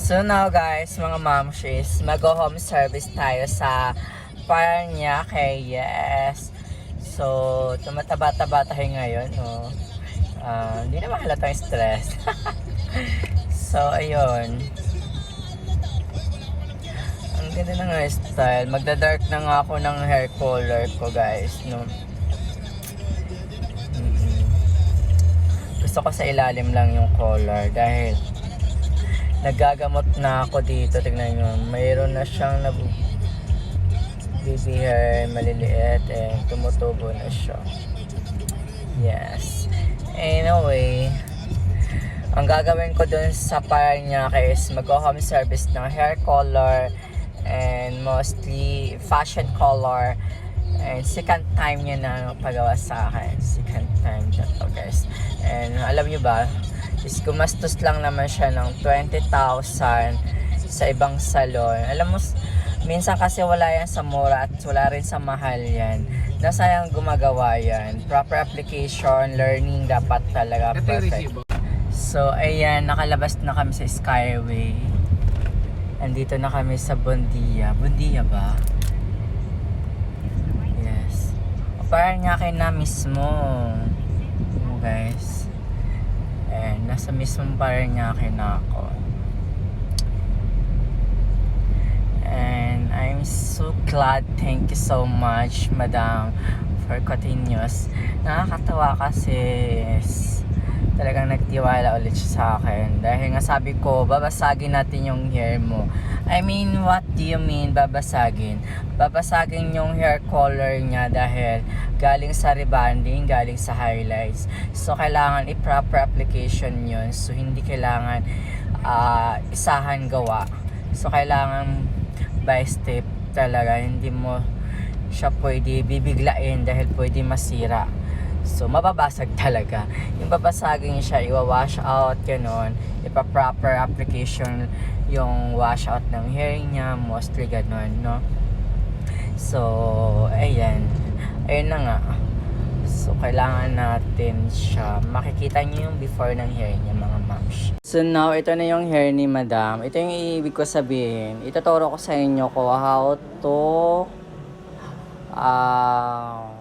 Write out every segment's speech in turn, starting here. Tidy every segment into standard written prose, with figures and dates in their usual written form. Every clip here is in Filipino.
So now guys, mga mamshis, mag-home service tayo sa Paranaque, yes. So, tumataba-taba tayo ngayon, no? Hindi naman halatang stress. So, ayun. Ang ganda ng hairstyle. Magda-dark na nga ako ng hair color ko, guys, no? Gusto ko sa ilalim lang yung color dahil nagagamot na ako dito. Tignan nyo, mayroon na siyang baby hair, maliliit, and tumutubo na siya. Yes. Anyway, ang gagawin ko dun sa Paranaque is mag-home service ng hair color and mostly fashion color. And second time niya na pagawa sa akin. Second time siya to, guys. And alam nyo ba, is gumastos lang naman siya ng 20,000 sa ibang salon. Alam mo, minsan kasi wala yan sa mura at wala rin sa mahal yan. Nasayang gumagawa yan. Proper application, learning dapat talaga perfect. So, ayan, nakalabas na kami sa Skyway. Andito na kami sa Bundia. Bundia ba? Yes. Paranaque na mismo. Guys. And nasa mismong Paranaque na ako. And I'm so glad, thank you so much, Madam, for continuous. Nakakatawa kasi talagang nagtiwala ulit siya sa akin. Dahil nga sabi ko, babasagin natin yung hair mo. I mean, what do you mean babasagin? Babasagin yung hair color niya dahil galing sa rebonding, galing sa highlights. So, kailangan i-proper application yun. So, hindi kailangan isahan gawa. So, kailangan by step talaga. Hindi mo siya pwede bibiglain dahil pwede masira. So, mababasag talaga. Yung babasagin siya, iwa-wash out, ganon. Ipa-proper application yung wash out ng hair niya, mostly ganon, no? So, ayan. Ayun na nga. So, kailangan natin siya. Makikita niyo yung before ng hair niya, mga mams. So, now, ito na yung hair ni Madam. Ito yung ibig ko sabihin. Ituturo ko sa inyo ko how to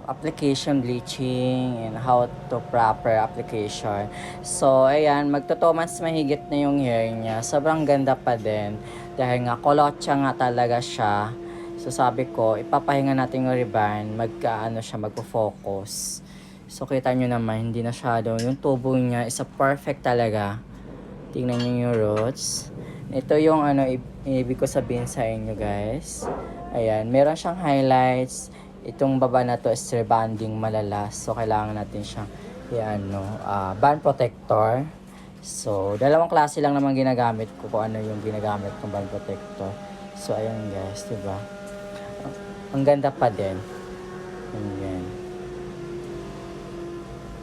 application bleaching and how to proper application. So, ayan, magto 2 months mahigit na yung hair niya. Sobrang ganda pa din. Dahil nga, kolotsa nga talaga siya. So, sabi ko, ipapahinga natin yung ribbon. Magpo-focus. So, kita nyo naman, hindi na shadow. Yung tubo niya is a perfect talaga. Tingnan nyo yung roots. Ito yung ibig ko sabihin sa inyo, guys. Ayan, meron siyang highlights. Itong baba na to is rebonding malalas. So, kailangan natin siyang band protector. So, dalawang klase lang naman ginagamit ko kung ano yung ginagamit kong band protector. So, ayan guys, diba? Ang ganda pa din. Ayan.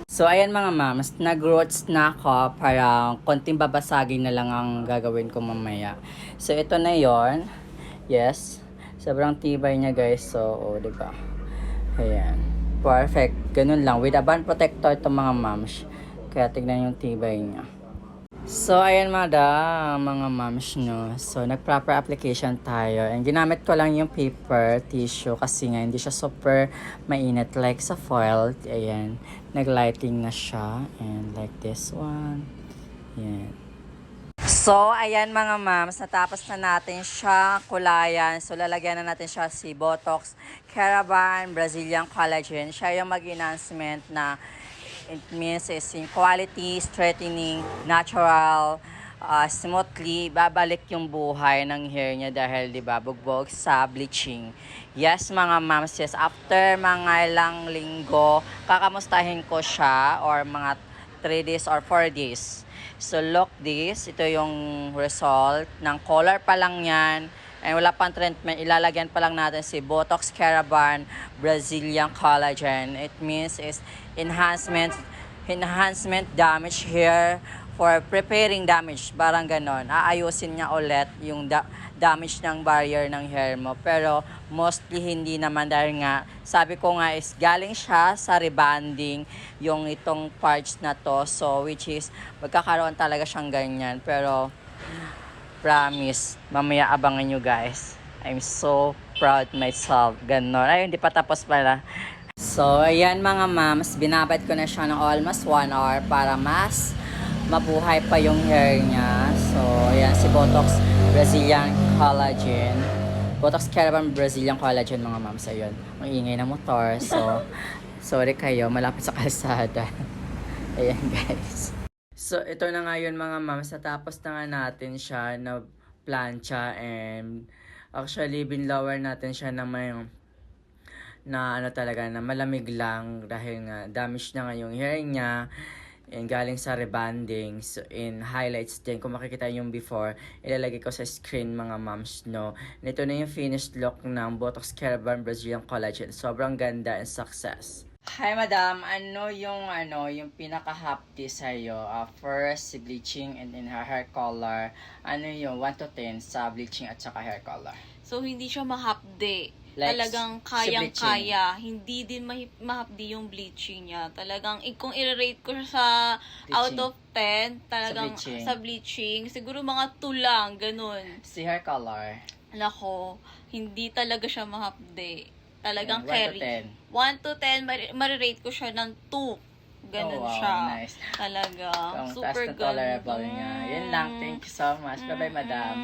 So, ayan mga mams, nag-roots na ako. Parang konting babasagin na lang ang gagawin ko mamaya. So, ito na yon. Yes. Sobrang tibay niya guys. So, diba? Ayan. Perfect. Ganun lang. With a band protector to mga mams. Kaya tignan yung tibay niya. So, ayan mga mams no. So, nag-proper application tayo. And ginamit ko lang yung paper, tissue. Kasi nga hindi siya super mainit. Like sa foil. Ayan. Nag-lighting na siya. And like this one. Ayan. So, ayan mga mams, natapos na natin siya kulayan. So, lalagyan na natin siya si Botox, Keraban, Brazilian Collagen. Siya yung mag-enhancement na it means is in quality, straightening, natural, smoothly, babalik yung buhay ng hair niya dahil diba, bugbog sa bleaching. Yes mga mams, yes, after mga ilang linggo, kakamustahin ko siya or mga 3 days or 4 days. So, look this. Ito yung result. Ng color pa lang yan. And wala pang treatment. Ilalagyan pa lang natin si Botox, Keraban, Brazilian Collagen. It means is enhancement damage hair for preparing damage. Parang ganon. Aayusin niya ulit yung damage ng barrier ng hair mo. Pero mostly hindi naman dahil nga, sabi ko nga is galing siya sa rebonding yung itong parts na to. So which is magkakaroon talaga siyang ganyan. Pero Promise. Mamaya abangan nyo guys. I'm so proud myself. Ganon. Ay, hindi pa tapos pala. So, ayan mga mams. Binabad ko na siya ng almost 1 hour para mas mabuhay pa yung hair niya. So, ayan si Botox Brazilian Collagen. Botox Caravan Brazilian Collagen mga mams. Ayun. Ang ingay ng motor. So, sorry kayo. Malapit sa kalsada. Ayan guys. So, ito na nga yun mga mams. Natapos na nga natin siya na plancha and actually binlower natin siya na may na ano talaga na malamig lang dahil nga damage na nga yung hair niya and galing sa rebonding. So, in highlights din, kung makikita yung before, ilalagay ko sa screen mga moms, no. And ito na yung finished look ng Botox Caravan Brazilian Collagen. Sobrang ganda and success. Hi madam, ano yung pinaka-happy sa'yo? First, si bleaching and then her hair color. Ano yung 1 to 10 sa bleaching at saka hair color? So, hindi siya mahapde. Like, Talagang kayang-kaya. Hindi din mahapdi yung bleaching niya. Talagang, kung i-rate ko siya sa Bleaching. out of 10, talagang Sa sa bleaching, siguro mga 2 lang, ganun. Si hair color? Nako, hindi talaga siya mahapde. Talagang 1 to carry. 10. 1 to 10, marirate ko siya ng 2. Ganun Oh, wow, siya. nice. Talaga. Ang Super taas na tolerable ganda. niya. Yun lang. Thank you so much. Bye-bye, madam.